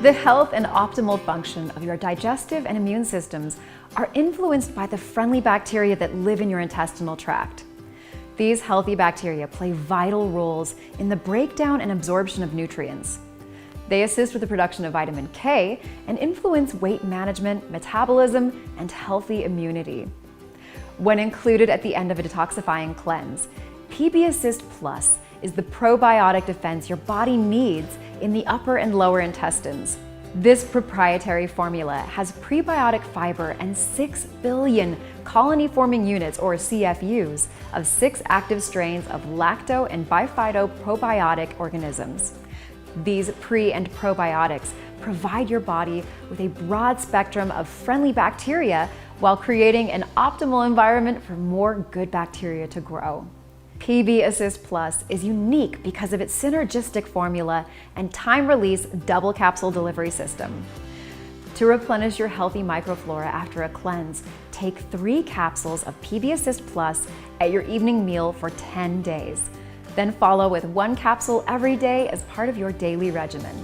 The health and optimal function of your digestive and immune systems are influenced by the friendly bacteria that live in your intestinal tract. These healthy bacteria play vital roles in the breakdown and absorption of nutrients. They assist with the production of vitamin K and influence weight management, metabolism, and healthy immunity. When included at the end of a detoxifying cleanse, PB Assist Plus is the probiotic defense your body needs in the upper and lower intestines. This proprietary formula has prebiotic fiber and 6 billion colony-forming units, or CFUs, of 6 active strains of lacto and biphyto probiotic organisms. These pre- and probiotics provide your body with a broad spectrum of friendly bacteria while creating an optimal environment for more good bacteria to grow. PB Assist Plus is unique because of its synergistic formula and time-release double capsule delivery system. To replenish your healthy microflora after a cleanse, take 3 capsules of PB Assist Plus at your evening meal for 10 days. Then follow with 1 capsule every day as part of your daily regimen.